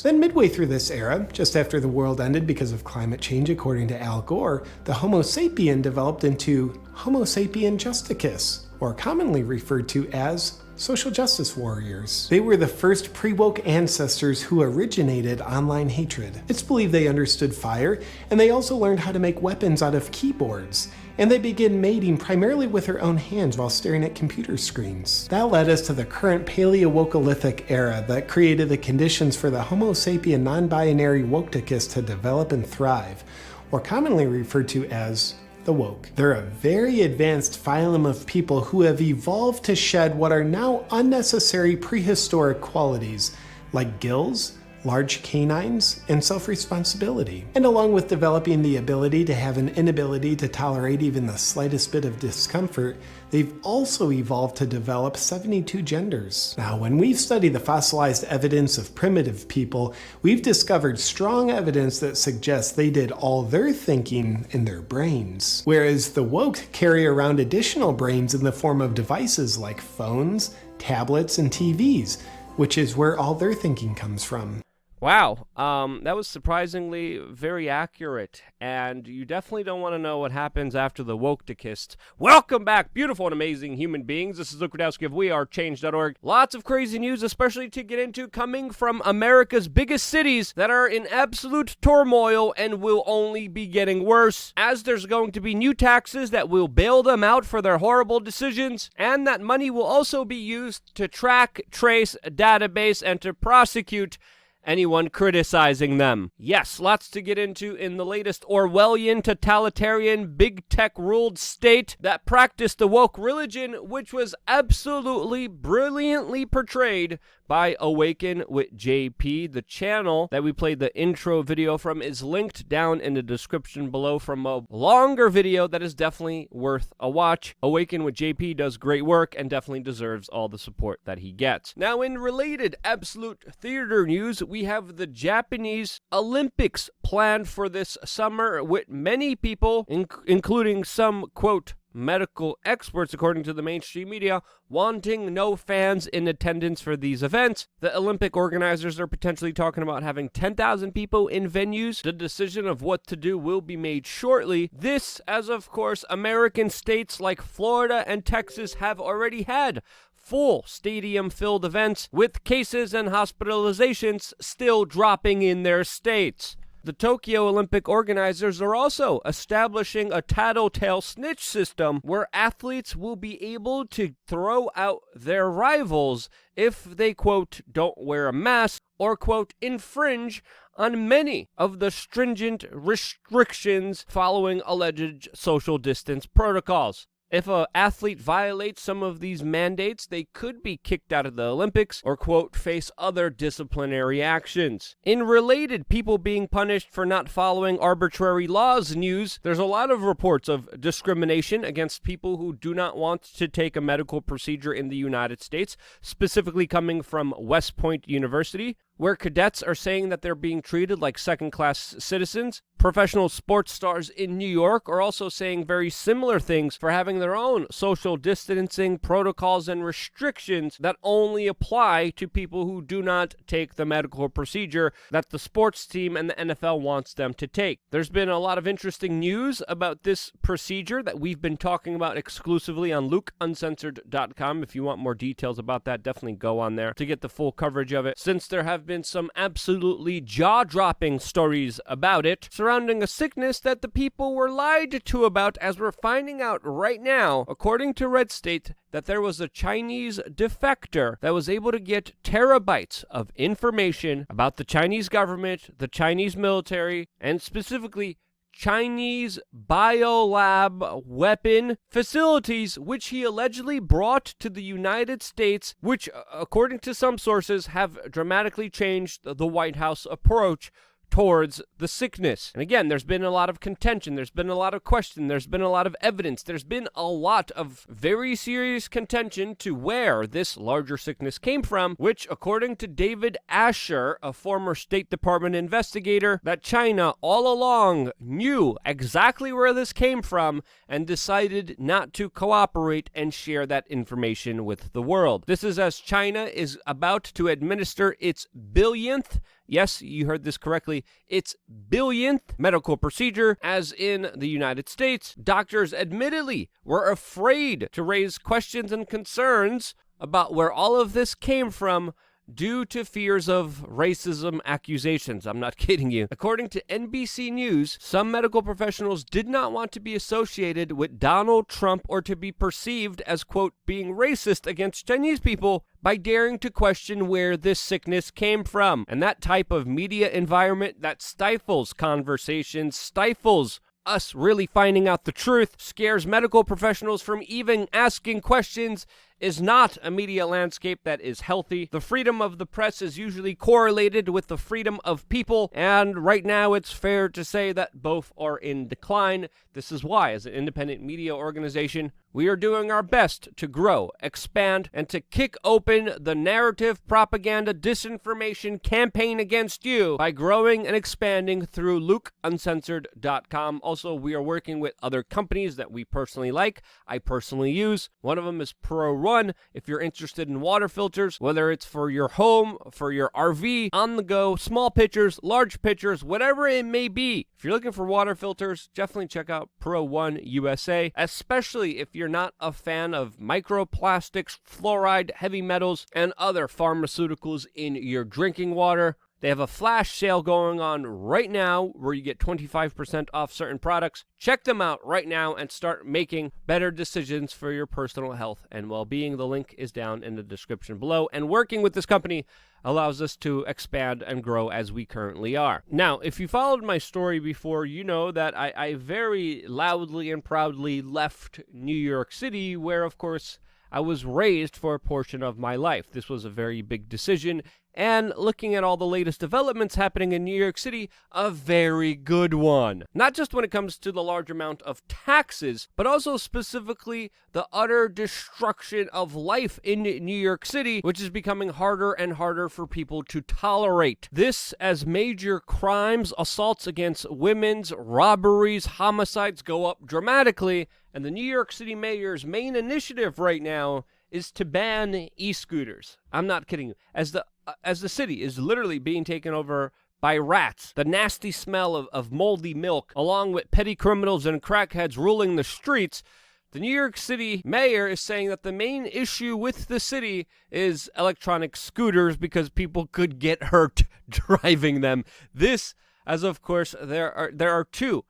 Then midway through this era, just after the world ended because of climate change according to Al Gore, the Homo sapien developed into Homo sapien justicus, or commonly referred to as social justice warriors. They were the first pre-woke ancestors who originated online hatred. It's believed they understood fire, and they also learned how to make weapons out of keyboards. And they began mating primarily with their own hands while staring at computer screens. That led us to the current Paleowokolithic era that created the conditions for the Homo sapien non-binary woketicus to develop and thrive, or commonly referred to as the woke. They're a very advanced phylum of people who have evolved to shed what are now unnecessary prehistoric qualities like gills, large canines, and self-responsibility. And along with developing the ability to have an inability to tolerate even the slightest bit of discomfort, they've also evolved to develop 72 genders. Now, when we've studied the fossilized evidence of primitive people, we've discovered strong evidence that suggests they did all their thinking in their brains. Whereas the woke carry around additional brains in the form of devices like phones, tablets, and TVs, which is where all their thinking comes from. Wow, that was surprisingly very accurate, and you definitely don't want to know what happens after the woketicist. Welcome back, beautiful and amazing human beings. This is Luke Rudowski of WeAreChange.org. Lots of crazy news, especially to get into, coming from America's biggest cities that are in absolute turmoil and will only be getting worse, as there's going to be new taxes that will bail them out for their horrible decisions, and that money will also be used to track, trace, database, and to prosecute anyone criticizing them. Yes, lots to get into in the latest Orwellian, totalitarian, big tech-ruled state that practiced the woke religion, which was absolutely brilliantly portrayed by Awaken with JP. The channel that we played the intro video from is linked down in the description below from a longer video that is definitely worth a watch. Awaken with JP does great work and definitely deserves all the support that he gets. Now, in related absolute theater news, we have the Japanese Olympics planned for this summer, with many people, including some, quote, medical experts, according to the mainstream media, wanting no fans in attendance for these events. The Olympic organizers are potentially talking about having 10,000 people in venues. The decision of what to do will be made shortly. This, as of course, American states like Florida and Texas have already had full stadium-filled events, with cases and hospitalizations still dropping in their states. The Tokyo Olympic organizers are also establishing a tattletale snitch system where athletes will be able to throw out their rivals if they, quote, don't wear a mask or, quote, infringe on many of the stringent restrictions following alleged social distance protocols. If an athlete violates some of these mandates, they could be kicked out of the Olympics or, quote, face other disciplinary actions. In related people being punished for not following arbitrary laws news, there's a lot of reports of discrimination against people who do not want to take a medical procedure in the United States, specifically coming from West Point University, where cadets are saying that they're being treated like second-class citizens. Professional sports stars in New York are also saying very similar things for having their own social distancing protocols and restrictions that only apply to people who do not take the medical procedure that the sports team and the NFL wants them to take. There's been a lot of interesting news about this procedure that we've been talking about exclusively on LukeUncensored.com. If you want more details about that, definitely go on there to get the full coverage of it, since there have been some absolutely jaw-dropping stories about it surrounding a sickness that the people were lied to about, as we're finding out right now, according to Red State, that there was a Chinese defector that was able to get terabytes of information about the Chinese government, the Chinese military, and specifically Chinese biolab weapon facilities, which he allegedly brought to the United States, which, according to some sources, have dramatically changed the White House approach towards the sickness. And again, there's been a lot of contention, there's been a lot of question, there's been a lot of evidence, there's been a lot of very serious contention to where this larger sickness came from, which, according to David Asher, a former State Department investigator, that China all along knew exactly where this came from and decided not to cooperate and share that information with the world. This is as China is about to administer its billionth Yes, you heard this correctly. Its billionth medical procedure, as in the United States. Doctors admittedly were afraid to raise questions and concerns about where all of this came from due to fears of racism accusations. I'm not kidding you. According to NBC News, some medical professionals did not want to be associated with Donald Trump or to be perceived as, quote, being racist against Chinese people by daring to question where this sickness came from. And that type of media environment that stifles conversations, stifles us really finding out the truth, scares medical professionals from even asking questions, is not a media landscape that is healthy. The freedom of the press is usually correlated with the freedom of people, and right now it's fair to say that both are in decline. This is why, as an independent media organization, we are doing our best to grow, expand, and to kick open the narrative, propaganda, disinformation campaign against you by growing and expanding through LukeUncensored.com. Also, we are working with other companies that we personally like, I personally use. One of them is Pro One. If you're interested in water filters, whether it's for your home, for your RV, on the go, small pitchers, large pitchers, whatever it may be. If you're looking for water filters, definitely check out Pro One USA, especially if you're not a fan of microplastics, fluoride, heavy metals, and other pharmaceuticals in your drinking water. They have a flash sale going on right now where you get 25% off certain products. Check them out right now and start making better decisions for your personal health and well-being. The link is down in the description below. And working with this company allows us to expand and grow as we currently are. Now, if you followed my story before, you know that I very loudly and proudly left New York City, where, of course, I was raised for a portion of my life. This was a very big decision. And looking at all the latest developments happening in New York City, a very good one. Not just when it comes to the large amount of taxes, but also specifically the utter destruction of life in New York City, which is becoming harder and harder for people to tolerate. This as major crimes, assaults against women's, robberies, homicides go up dramatically, and the New York City mayor's main initiative right now is to ban e-scooters. I'm not kidding you. As the city is literally being taken over by rats, the nasty smell of moldy milk, along with petty criminals and crackheads ruling the streets, the New York City mayor is saying that the main issue with the city is electronic scooters because people could get hurt driving them. This, as of course, there are two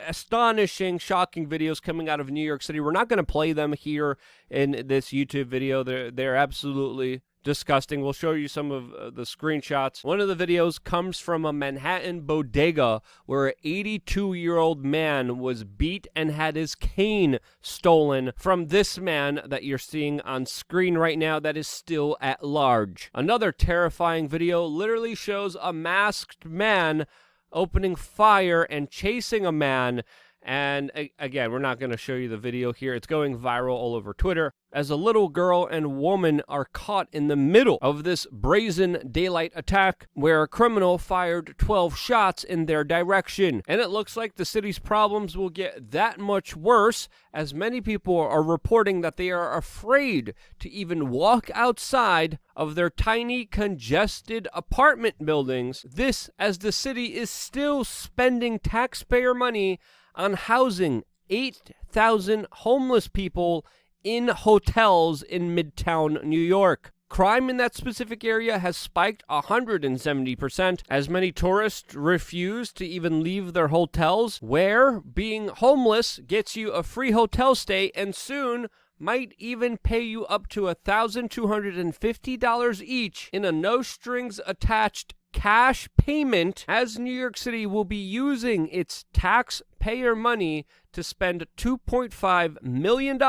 astonishing, shocking videos coming out of New York City. We're not going to play them here in this YouTube video. They're absolutely disgusting. We'll show you some of the screenshots. One of the videos comes from a Manhattan bodega where an 82-year-old man was beat and had his cane stolen from this man that you're seeing on screen right now that is still at large. Another terrifying video literally shows a masked man opening fire and chasing a man. And again, we're not going to show you the video here. It's going viral all over Twitter as a little girl and woman are caught in the middle of this brazen daylight attack where a criminal fired 12 shots in their direction. And it looks like the city's problems will get that much worse as many people are reporting that they are afraid to even walk outside of their tiny, congested apartment buildings. This as the city is still spending taxpayer money on housing 8,000 homeless people in hotels in Midtown New York. Crime in that specific area has spiked 170% as many tourists refuse to even leave their hotels, where being homeless gets you a free hotel stay and soon might even pay you up to $1,250 each in a no-strings-attached cash payment, as New York City will be using its taxpayer money to spend $2.5 million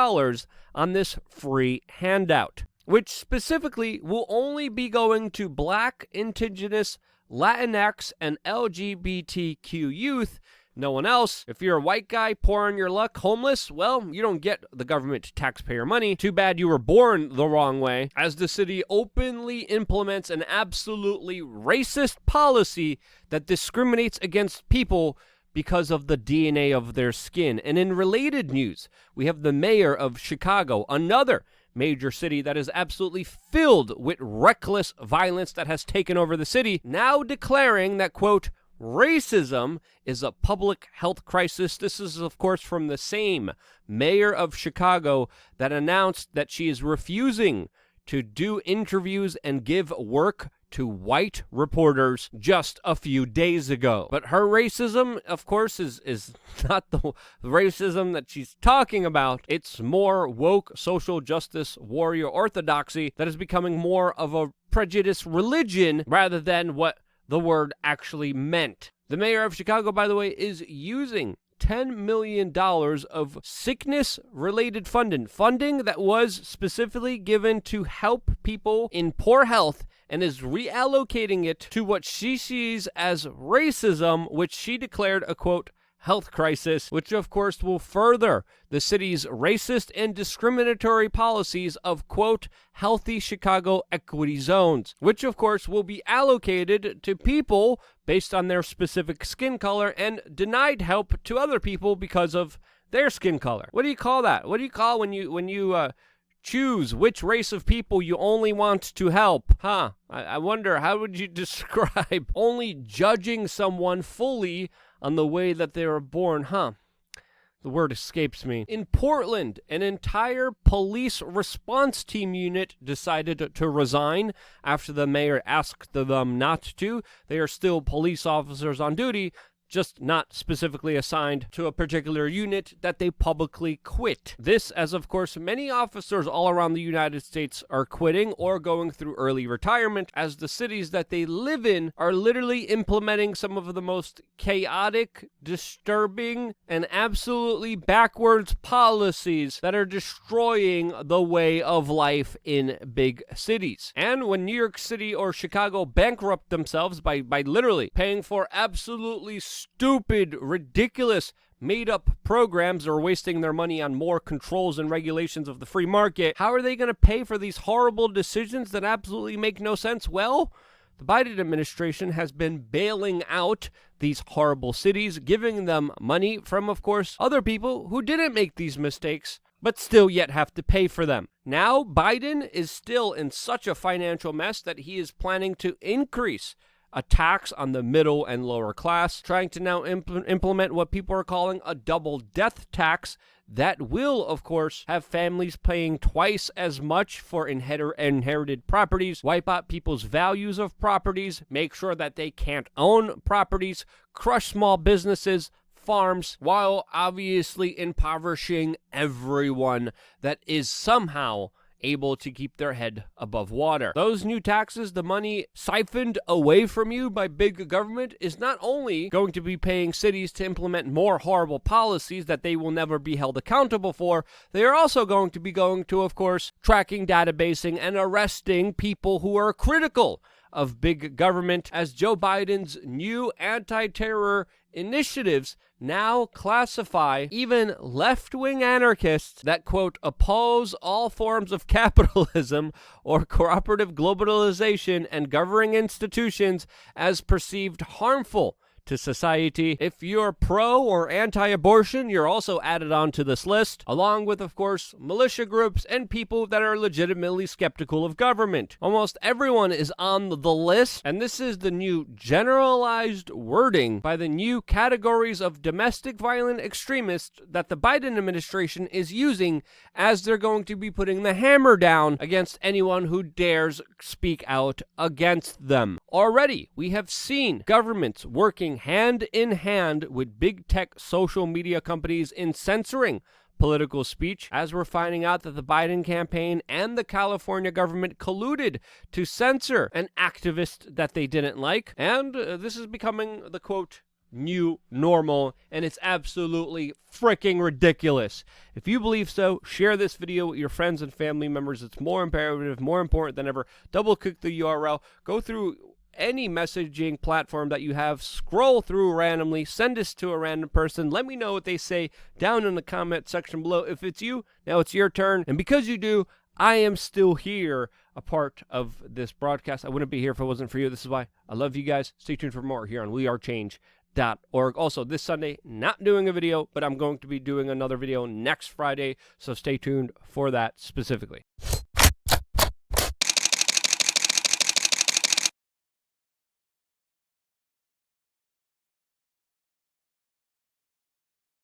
on this free handout, which specifically will only be going to Black, Indigenous, Latinx, and LGBTQ youth. No one else. If you're a white guy, poor on your luck, homeless, well, you don't get the government taxpayer money. Too bad you were born the wrong way, as the city openly implements an absolutely racist policy that discriminates against people because of the DNA of their skin. And in related news, we have the mayor of Chicago, another major city that is absolutely filled with reckless violence that has taken over the city, now declaring that, quote, racism is a public health crisis. This is, of course, from the same mayor of Chicago that announced that she is refusing to do interviews and give work to white reporters just a few days ago. But her racism, of course, is not the racism that she's talking about. It's more woke social justice warrior orthodoxy that is becoming more of a prejudice religion rather than what the word actually meant. The mayor of Chicago, by the way, is using $10 million of sickness-related funding that was specifically given to help people in poor health, and is reallocating it to what she sees as racism, which she declared a, quote, health crisis, which of course will further the city's racist and discriminatory policies of, quote, healthy Chicago equity zones, which of course will be allocated to people based on their specific skin color and denied help to other people because of their skin color. What do you call that? What do you call when you choose which race of people you only want to help? I wonder, how would you describe only judging someone fully on the way that they were born? The word escapes me. In Portland, an entire police response team unit decided to resign after the mayor asked them not to. They are still police officers on duty, just not specifically assigned to a particular unit that they publicly quit. This, as of course many officers all around the United States are quitting or going through early retirement, as the cities that they live in are literally implementing some of the most chaotic, disturbing, and absolutely backwards policies that are destroying the way of life in big cities. And when New York City or Chicago bankrupt themselves by literally paying for absolutely stupid, ridiculous, made-up programs, or wasting their money on more controls and regulations of the free market, how are they going to pay for these horrible decisions that absolutely make no sense? Well, the Biden administration has been bailing out these horrible cities, giving them money from, of course, other people who didn't make these mistakes, but still yet have to pay for them. Now, Biden is still in such a financial mess that he is planning to increase a tax on the middle and lower class, trying to now implement what people are calling a double death tax that will, of course, have families paying twice as much for inherited properties, wipe out people's values of properties, make sure that they can't own properties, crush small businesses, farms, while obviously impoverishing everyone that is somehow able to keep their head above water. Those new taxes, the money siphoned away from you by big government, is not only going to be paying cities to implement more horrible policies that they will never be held accountable for, they are also going to, of course, tracking, databasing, and arresting people who are critical of big government, as Joe Biden's new anti-terror initiatives now classify even left-wing anarchists that, quote, oppose all forms of capitalism or cooperative globalization and governing institutions as perceived harmful to society. If you're pro or anti-abortion, you're also added onto this list, along with, of course, militia groups and people that are legitimately skeptical of government. Almost everyone is on the list, and this is the new generalized wording by the new categories of domestic violent extremists that the Biden administration is using as they're going to be putting the hammer down against anyone who dares speak out against them. Already, we have seen governments working hand in hand with big tech social media companies in censoring political speech, as we're finding out that the Biden campaign and the California government colluded to censor an activist that they didn't like. And this is becoming the, quote, new normal, and it's absolutely freaking ridiculous. If you believe so, share this video with your friends and family members. It's more imperative, more important than ever. Double click the URL, go through any messaging platform that you have, scroll through randomly, send this to a random person, let me know what they say down in the comment section below. If it's you, now it's your turn, and because you do, I am still here, a part of this broadcast. I wouldn't be here if it wasn't for you. This is why I love you guys. Stay tuned for more here on We Are Change. .org. Also, this Sunday, not doing a video, but I'm going to be doing another video next Friday, so stay tuned for that specifically.